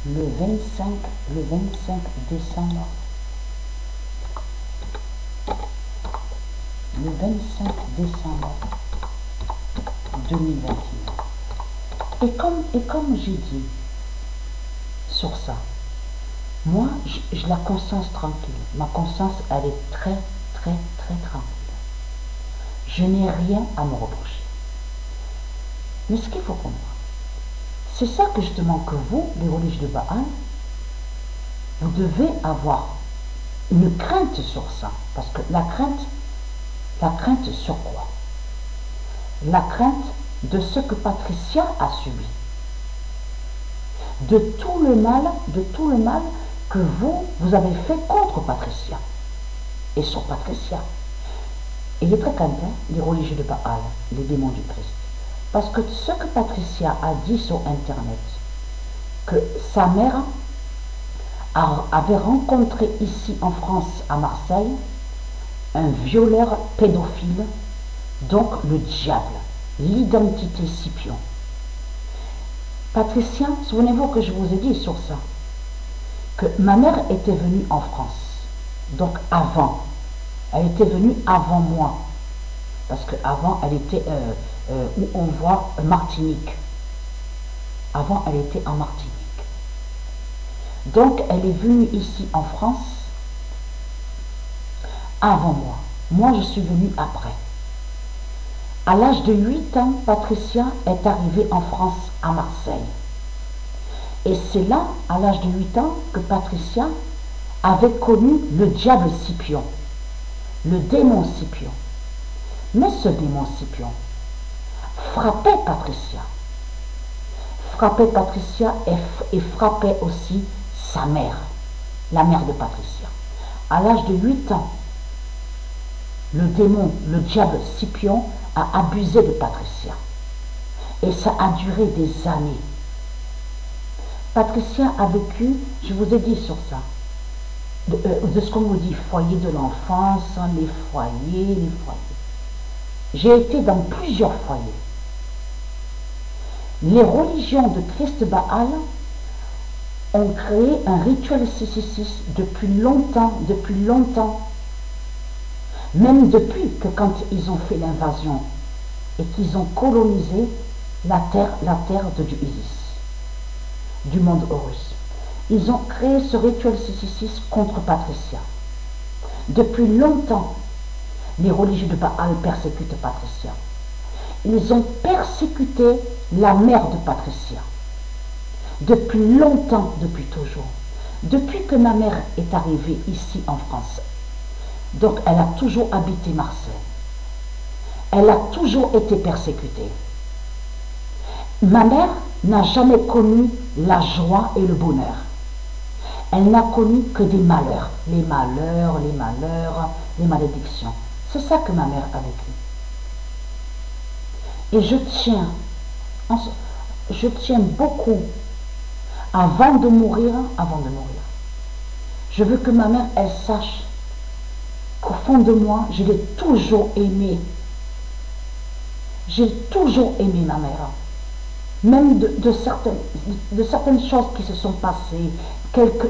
le 25 décembre, le 25 décembre 2021. Et comme j'ai dit sur ça, moi, j'ai la conscience tranquille. Ma conscience, elle est très tranquille. Je n'ai rien à me reprocher. Mais ce qu'il faut comprendre, c'est ça que justement que vous, les religieux de Baal, vous devez avoir une crainte sur ça. Parce que la crainte sur quoi? La crainte de ce que Patricia a subi. De tout le mal que vous avez fait contre Patricia. Et sur Patricia. Et les très craintés, les religieux de Baal, les démons du Christ. Parce que ce que Patricia a dit sur Internet, que sa mère avait rencontré ici en France, à Marseille, un violeur pédophile, donc le diable, l'identité Scipion. Patricia, souvenez-vous que je vous ai dit sur ça, que ma mère était venue en France, donc avant, elle était venue avant moi, parce qu'avant elle était, où on voit Martinique, avant elle était en Martinique, donc elle est venue ici en France, avant moi je suis venue après. À l'âge de 8 ans, Patricia est arrivée en France, à Marseille. Et c'est là, à l'âge de 8 ans, que Patricia avait connu le diable Scipion, le démon Scipion. Mais ce démon Scipion frappait Patricia et frappait aussi sa mère, la mère de Patricia. À l'âge de 8 ans, le démon, le diable Scipion, a abusé de Patricia. Et ça a duré des années. Patricia a vécu, je vous ai dit sur ça, de ce qu'on vous dit, foyer de l'enfance, les foyers. J'ai été dans plusieurs foyers. Les religions de Christ Baal ont créé un rituel 666 depuis longtemps, même depuis que quand ils ont fait l'invasion et qu'ils ont colonisé la terre de Dieu Isis, du monde Horus. Ils ont créé ce rituel 666 contre Patricia. Depuis longtemps, les religieux de Baal persécutent Patricia. Ils ont persécuté la mère de Patricia. Depuis longtemps, depuis toujours. Depuis que ma mère est arrivée ici en France. Donc elle a toujours habité Marseille. Elle a toujours été persécutée. Ma mère n'a jamais connu la joie et le bonheur. Elle n'a connu que des malheurs. Les malédictions. C'est ça que ma mère a vécu. Et je tiens beaucoup avant de mourir. Je veux que ma mère, elle sache qu'au fond de moi, je l'ai toujours aimée. J'ai toujours aimé ma mère. Même de certaines choses qui se sont passées,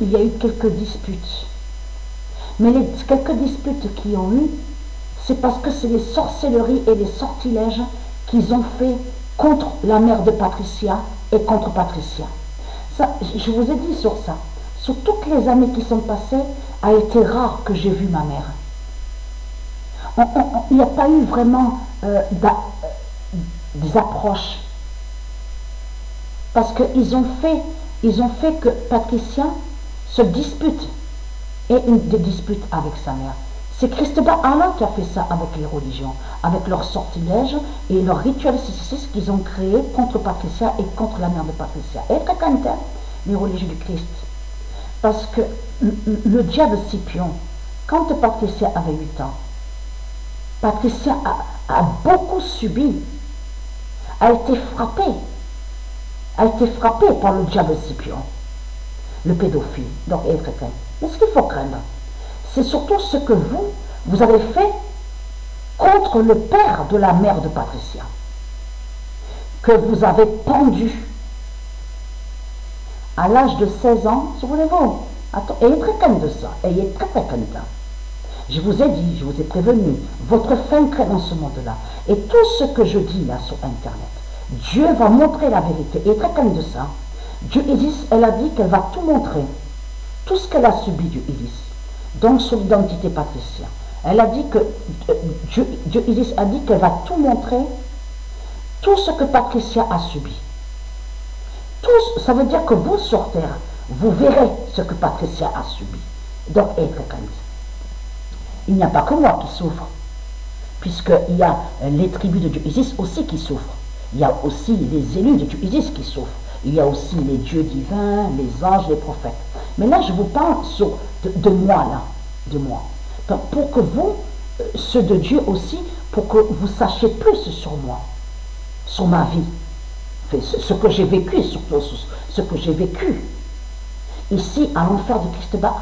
il y a eu quelques disputes. Mais les quelques disputes qu'ils ont eues, c'est parce que c'est les sorcelleries et les sortilèges qu'ils ont fait contre la mère de Patricia et contre Patricia. Ça, je vous ai dit sur ça. Sur toutes les années qui sont passées, a été rare que j'ai vu ma mère. Il n'y a pas eu vraiment des approches. Parce qu'ils ont fait que Patricia se dispute et des disputes avec sa mère. C'est Christ Baal qui a fait ça avec les religions, avec leurs sortilèges et leurs rituels 666 qu'ils ont créés contre Patricia et contre la mère de Patricia. Et quand les religieux du Christ. Parce que le diable Scipion, quand Patricia avait 8 ans, Patricia a beaucoup subi, a été frappée par le diable Scipion, le pédophile, donc elle est très crainte. Mais ce qu'il faut craindre, c'est surtout ce que vous avez fait contre le père de la mère de Patricia, que vous avez pendu à l'âge de 16 ans, souvenez-vous, ayez très crainte de ça, ayez très très crainte. Je vous ai dit, je vous ai prévenu, votre fin crée dans ce monde-là. Et tout ce que je dis là sur Internet, Dieu va montrer la vérité. Et très crainte de ça. Dieu Isis, elle a dit qu'elle va tout montrer. Tout ce qu'elle a subi, Dieu Isis. Donc son identité Patricia. Elle a dit que, Dieu Isis a dit qu'elle va tout montrer, tout ce que Patricia a subi. Tout, ça veut dire que vous sur terre, vous verrez ce que Patricia a subi. Donc, ayez très crainte. Il n'y a pas que moi qui souffre, puisqu'il y a les tribus de Dieu Isis aussi qui souffrent. Il y a aussi les élus de Dieu Isis qui souffrent. Il y a aussi les dieux divins, les anges, les prophètes. Mais là, je vous parle de moi, là, de moi. Pour que vous, ceux de Dieu aussi, pour que vous sachiez plus sur moi, sur ma vie, ce que j'ai vécu, surtout ce que j'ai vécu ici à l'enfer de Christ Baal.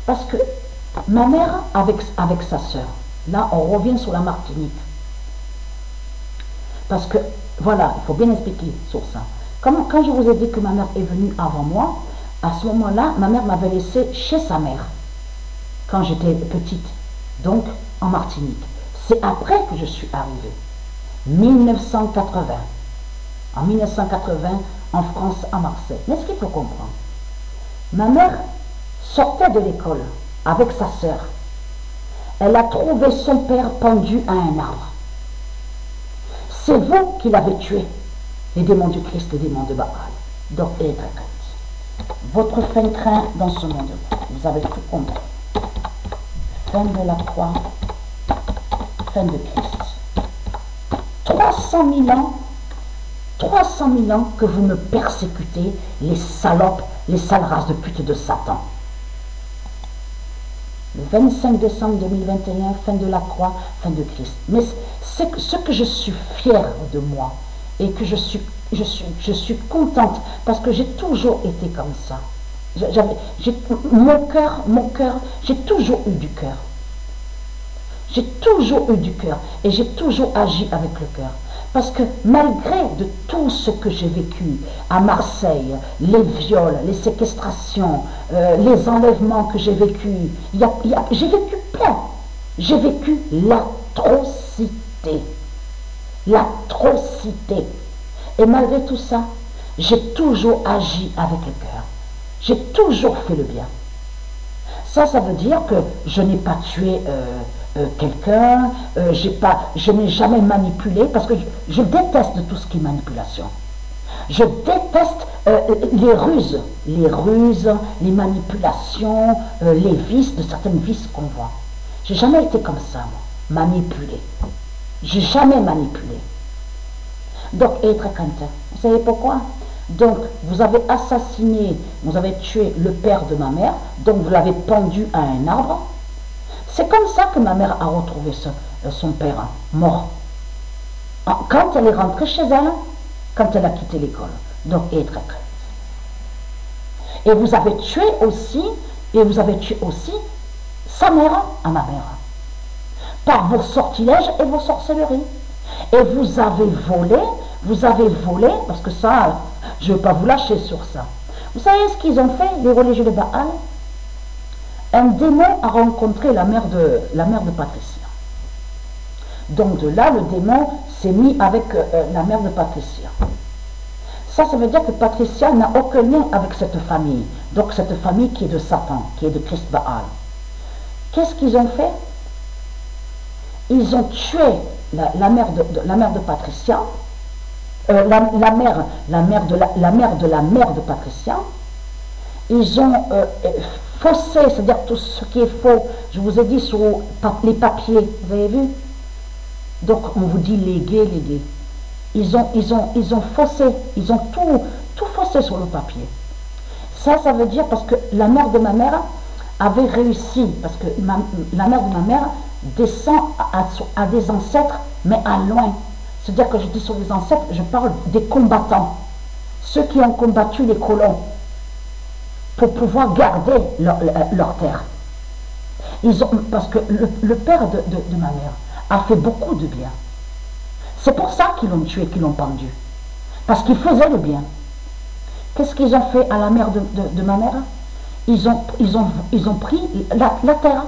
Parce que ma mère avec sa sœur, là on revient sur la Martinique. Parce que, voilà, il faut bien expliquer sur ça. Quand je vous ai dit que ma mère est venue avant moi, à ce moment-là, ma mère m'avait laissé chez sa mère, quand j'étais petite, donc en Martinique. C'est après que je suis arrivée, 1980. En 1980, en France, à Marseille. Mais ce qu'il faut comprendre, ma mère sortait de l'école avec sa sœur. Elle a trouvé son père pendu à un arbre. C'est vous qui l'avez tué, les démons du Christ, les démons de Baal. Donc, ayez très crainte. Votre fin craint dans ce monde. Vous avez tout compris. Fin de la croix, fin de Christ. 300 000 ans, 300 000 ans que vous me persécutez, les salopes, les sales races de pute de Satan. Le 25 décembre 2021, fin de la croix, fin de Christ. Mais ce que je suis fière de moi et que je suis contente parce que j'ai toujours été comme ça. Mon cœur, j'ai toujours eu du cœur. J'ai toujours eu du cœur et j'ai toujours agi avec le cœur. Parce que malgré de tout ce que j'ai vécu à Marseille, les viols, les séquestrations, les enlèvements que j'ai vécu, j'ai vécu plein. J'ai vécu l'atrocité. L'atrocité. Et malgré tout ça, j'ai toujours agi avec le cœur. J'ai toujours fait le bien. Ça veut dire que je n'ai pas tué quelqu'un, je n'ai jamais manipulé, parce que je déteste tout ce qui est manipulation. Je déteste les manipulations, les vices, de certaines vices qu'on voit. J'ai jamais été comme ça, moi, manipulé. J'ai jamais manipulé. Donc, être craintif. Vous savez pourquoi? Donc, vous avez assassiné, vous avez tué le père de ma mère, donc vous l'avez pendu à un arbre. C'est comme ça que ma mère a retrouvé son père mort. Quand elle est rentrée chez elle, quand elle a quitté l'école. Donc, être crainte. Et vous avez tué aussi sa mère à ma mère. Par vos sortilèges et vos sorcelleries. Et vous avez volé, parce que ça, je ne vais pas vous lâcher sur ça. Vous savez ce qu'ils ont fait, les religieux de Baal? Un démon a rencontré la mère de Patricia. Donc de là, le démon s'est mis avec la mère de Patricia. Ça veut dire que Patricia n'a aucun lien avec cette famille. Donc cette famille qui est de Satan, qui est de Christ Baal. Qu'est-ce qu'ils ont fait? Ils ont tué la mère de Patricia, la mère de la mère de Patricia. Ils ont faussé, c'est-à-dire tout ce qui est faux. Je vous ai dit sur les papiers, vous avez vu? Donc on vous dit légué. Ils ont faussé, ils ont tout faussé sur le papier. Ça veut dire parce que la mère de ma mère avait réussi, parce que la mère de ma mère descend à des ancêtres, mais à loin. C'est-à-dire que je dis sur les ancêtres, je parle des combattants, ceux qui ont combattu les colons pour pouvoir garder leur terre. Parce que le père de ma mère a fait beaucoup de bien. C'est pour ça qu'ils l'ont tué, qu'ils l'ont pendu. Parce qu'il faisait le bien. Qu'est-ce qu'ils ont fait à la mère de ma mère? Ils ont pris la terre.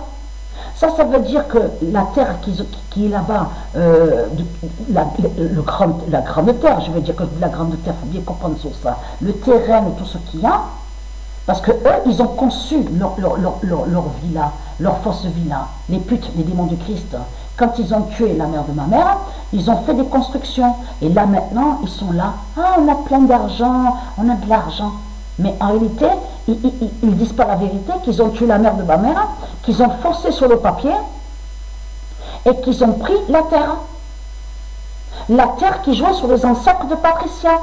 Ça veut dire que la terre qui est là-bas, la grande terre, je veux dire que la grande terre, il faut bien comprendre sur ça, le terrain et tout ce qu'il y a, parce que eux, ils ont conçu leur villa, leur fausse villa, les putes, les démons du Christ. Quand ils ont tué la mère de ma mère, ils ont fait des constructions. Et là maintenant, ils sont là. Ah, on a plein d'argent, on a de l'argent. Mais en réalité, ils ne disent pas la vérité, qu'ils ont tué la mère de ma mère, qu'ils ont forcé sur le papier et qu'ils ont pris la terre. La terre qui jouait sur les ancêtres de Patricia.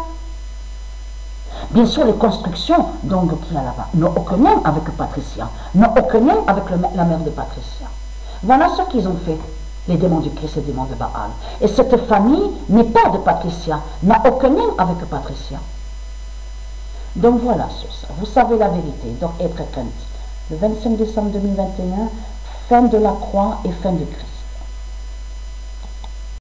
Bien sûr, les constructions donc qu'il y a là-bas n'ont aucun lien avec Patricia, n'ont aucun lien avec la mère de Patricia. Voilà ce qu'ils ont fait, les démons du Christ et les démons de Baal. Et cette famille n'est pas de Patricia, n'a aucun lien avec Patricia. Donc voilà sur ça, vous savez la vérité, donc être crainte. Le 25 décembre 2021, fin de la croix et fin de Christ.